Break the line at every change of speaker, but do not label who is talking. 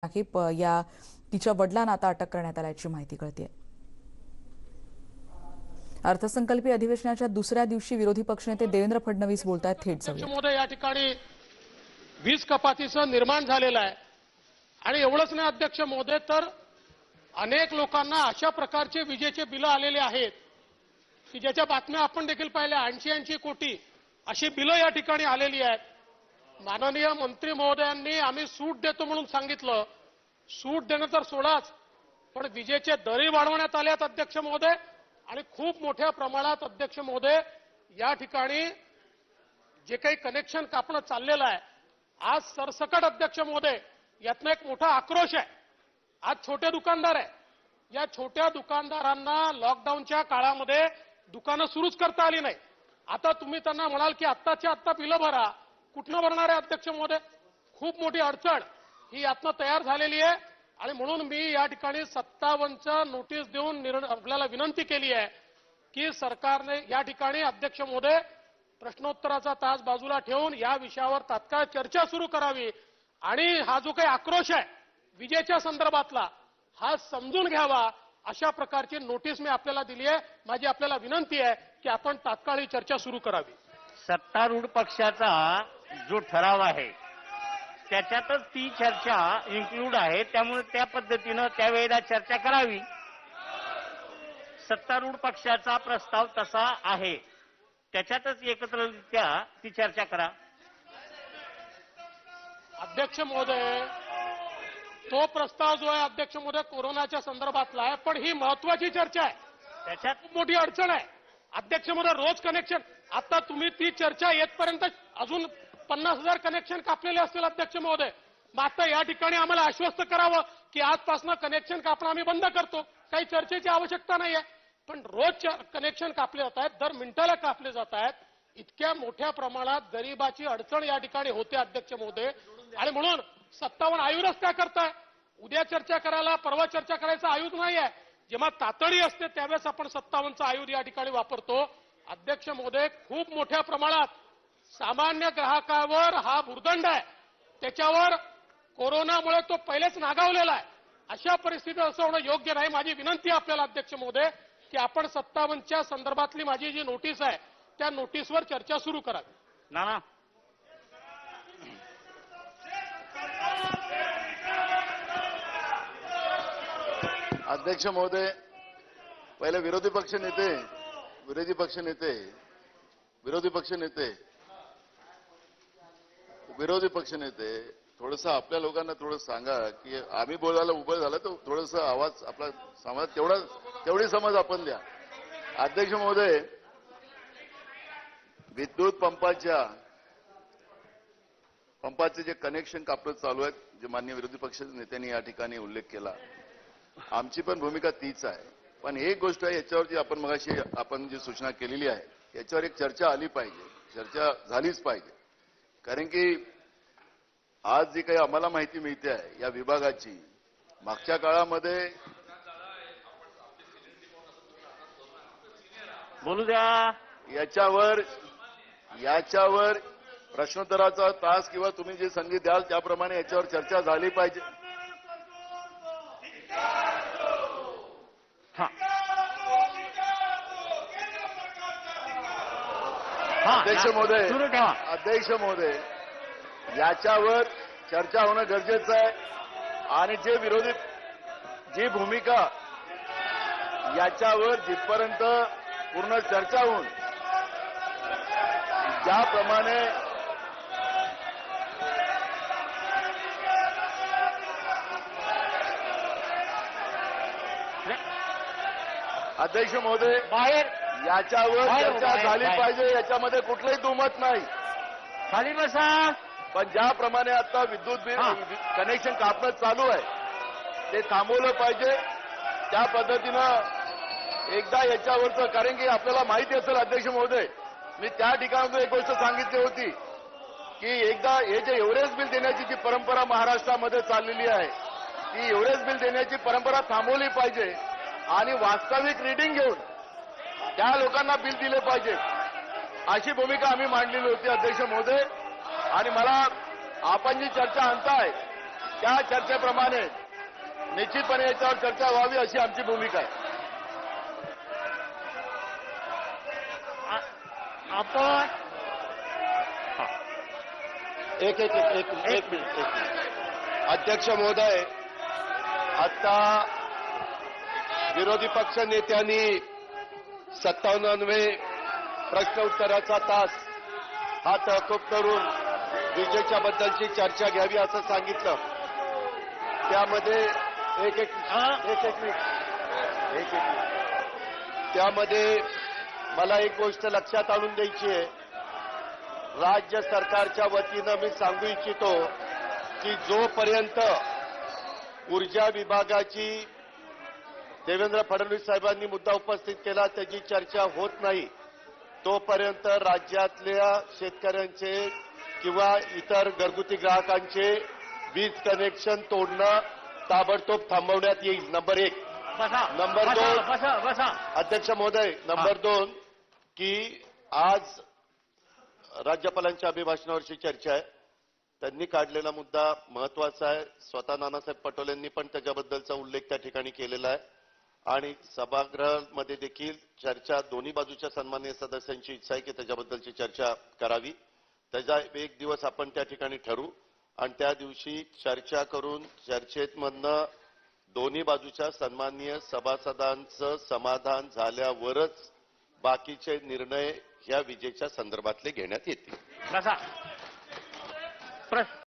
की या तिच्या वडिलांना आता अटक करण्यात आल्याची माहिती कळते। अर्थसंकल्पीय अधिवेशनाच्या दुसऱ्या दिवशी विरोधी पक्षनेते देवेंद्र फडणवीस बोलतात। थेट
जाऊया। या ठिकाणी वीज कपातीचं निर्माण झालेलं आहे आणि एवढंच नाही अध्यक्ष महोदय, तर अनेक लोकांना अशा प्रकारचे विजेचे बिल आलेले आहेत की ज्याच्या बातम्या आपण देखील पाहिल्या। 80 कोटी अशी बिलं या ठिकाणी आलेली आहेत। माननीय मंत्री महोदयांनी आम्ही सूट देतो म्हणून सांगितलं, सूट देणं तर सोडाच, पण विजेचे दरही वाढवण्यात आले आहेत अध्यक्ष महोदय। आणि खूप मोठ्या प्रमाणात अध्यक्ष महोदय या ठिकाणी जे काही कनेक्शन कापणं चाललेलं आहे, आज सरसकट अध्यक्ष महोदय यातनं एक मोठा आक्रोश आहे। आज छोटे दुकानदार आहे, या छोट्या दुकानदारांना लॉकडाऊनच्या काळामध्ये दुकानं सुरूच करता आली नाही। आता तुम्ही त्यांना म्हणाल की आत्ताच्या आत्ता बिलं भरा, कुठनं भरणार आहे अध्यक्ष महोदय? खूप मोठी अडचण ही यातनं तयार झालेली आहे। आणि म्हणून मी या ठिकाणी 57चं नोटीस देऊन आपल्याला विनंती केली आहे की सरकारने या ठिकाणी अध्यक्ष महोदय प्रश्नोत्तराचा तास बाजूला ठेवून या विषयावर तात्काळ चर्चा सुरू करावी आणि हा जो काही आक्रोश आहे विजेच्या संदर्भातला हा समजून घ्यावा, अशा प्रकारची नोटीस मी आपल्याला दिली आहे। माझी आपल्याला विनंती आहे की आपण तात्काळ ही चर्चा सुरू करावी।
सत्तारूढ पक्षाचा जो ठराव आहे त्याच्यातच ती चर्चा इन्क्लूड आहे, त्यामुळे त्या पद्धतीनं त्यावेळेला चर्चा करावी। सत्तारूढ पक्षाचा प्रस्ताव तसा आहे, त्याच्यातच एकत्ररित्या ती चर्चा करा।
अध्यक्ष महोदय, तो प्रस्ताव जो आहे अध्यक्ष महोदय कोरोनाच्या संदर्भातला आहे, पण ही महत्वाची चर्चा आहे। त्याच्यात खूप मोठी अडचण आहे अध्यक्ष महोदय। रोज कनेक्शन, आता तुम्ही ती चर्चा येतपर्यंत अजून 50,000 कनेक्शन कापलेले असतील अध्यक्ष महोदय। मग आता या ठिकाणी आम्हाला आश्वस्त करावं की आजपासून कनेक्शन कापणं आम्ही बंद करतो, काही चर्चेची आवश्यकता नाही आहे। पण रोज कनेक्शन कापले जात आहेत, दर मिनिटाला कापले जात आहेत। इतक्या मोठ्या प्रमाणात गरिबाची अडचण या ठिकाणी होते अध्यक्ष महोदय। आणि म्हणून 57 आयुधच त्या करताय। उद्या चर्चा करायला, परवा चर्चा करायचं आयुध नाही आहे। जेव्हा तातडी असते त्यावेळेस आपण 57चं आयुध या ठिकाणी वापरतो। अध्यक्ष महोदय, खूप मोठ्या प्रमाणात सामान्य ग्राहकावर हा भुर्दंड आहे, त्याच्यावर कोरोनामुळे तो पहिलेच नागावलेला आहे। अशा परिस्थितीत असं होणं योग्य नाही। माझी विनंती आपल्याला अध्यक्ष महोदय की आपण 57च्या संदर्भातली माझी जी नोटीस आहे त्या नोटीसवर चर्चा सुरू करावी।
नाना
अध्यक्ष महोदय, पहिले विरोधी पक्षनेते थोडंसं आपल्या लोकांना थोडं सांगा की आम्ही बोलायला उभं झालं तर थोडंसं आवाज आपला समाज तेवढी समज आपण द्या। अध्यक्ष महोदय, विद्युत पंपाचे जे कनेक्शन कापणं चालू आहेत, जे माननीय विरोधी पक्षाच्या नेत्यांनी या ठिकाणी उल्लेख केला, आमची पण भूमिका तीच आहे। पण एक गोष्ट आहे, याच्यावरती आपण मगाशी आपण जी सूचना केलेली आहे याच्यावर एक चर्चा आली पाहिजे, चर्चा झालीच पाहिजे। कारण की आज जी काही आम्हाला माहिती मिळते आहे या विभागाची, मागच्या काळामध्ये
बोलू द्या,
याच्यावर प्रश्नोत्तराचा तास किंवा तुम्ही जी संधी द्याल त्याप्रमाणे याच्यावर चर्चा झाली पाहिजे। अध्यक्ष महोदय, याच्यावर चर्चा होणं गरजेचं आहे। आणि जी भूमिका याच्यावर जिथपर्यंत पूर्ण चर्चा होऊन ज्याप्रमाणे अध्यक्ष महोदय,
बाहेर
याच्यावर चर्चा झाली पाहिजे, याच्यामध्ये कुठलंही दुमत नाही।
खाली बसा।
पण ज्याप्रमाणे आता विद्युत कनेक्शन कापणं चालू आहे ते थांबवलं पाहिजे। त्या पद्धतीनं एकदा याच्यावरचं, कारण की आपल्याला माहिती असेल अध्यक्ष महोदय, मी त्या ठिकाणी एक गोष्ट सांगितली होती की एकदा हे जे एव्हरेज बिल देण्याची जी परंपरा महाराष्ट्रामध्ये चाललेली आहे, ती एव्हरेज बिल देण्याची परंपरा थांबवली पाहिजे आणि वास्तविक रिडिंग घेऊन त्या लोकांना बिल दिले पाहिजे, अशी भूमिका आम्ही मांडलेली होती अध्यक्ष महोदय। आणि मला आपण जी चर्चा आणताय त्या चर्चेप्रमाणे निश्चितपणे याच्यावर चर्चा व्हावी अशी आमची भूमिका आहे.
आपण
एक मिनिट. अध्यक्ष महोदय, आता विरोधी पक्ष नेत्यांनी 57 प्रश्न उत्तराचा तास हा तहकूब करून विजेच्या बद्दलची चर्चा घ्यावी असं सांगितलं. त्यामध्ये एक मिनिट. त्यामध्ये मला एक गोष्ट लक्षात आणून द्यायची आहे. राज्य सरकारच्या वतीनं मी सांगू इच्छितो की जोपर्यंत ऊर्जा विभागाची देवेंद्र फडणवीस साहेबांनी मुद्दा उपस्थित केला त्याची चर्चा होत नाही तोपर्यंत राज्यातल्या शेतकऱ्यांचे किंवा इतर घरगुती ग्राहकांचे वीज कनेक्शन तोडणं ताबडतोब थांबवण्यात येईल. नंबर 1. नंबर 2, अध्यक्ष महोदय, नंबर 2 की आज राज्यपालांच्या अभिभाषणावरची चर्चा आहे. त्यांनी काढलेला मुद्दा महत्वाचा आहे. स्वतः नानासाहेब पटोलेंनी पण त्याच्याबद्दलचा उल्लेख त्या ठिकाणी केलेला आहे आणि सभागृहामध्ये देखील चर्चा दोन्ही बाजूच्या सन्माननीय सदस्यांची इच्छा आहे की त्याच्याबद्दलची चर्चा करावी. त्याचा एक दिवस आपण त्या ठिकाणी ठरवू आणि त्या दिवशी चर्चा करून चर्चेमधनं दोन्ही बाजूच्या सन्माननीय सभासदांचं समाधान झाल्यावरच बाकीचे निर्णय ह्या विजेच्या संदर्भातले घेण्यात येतील.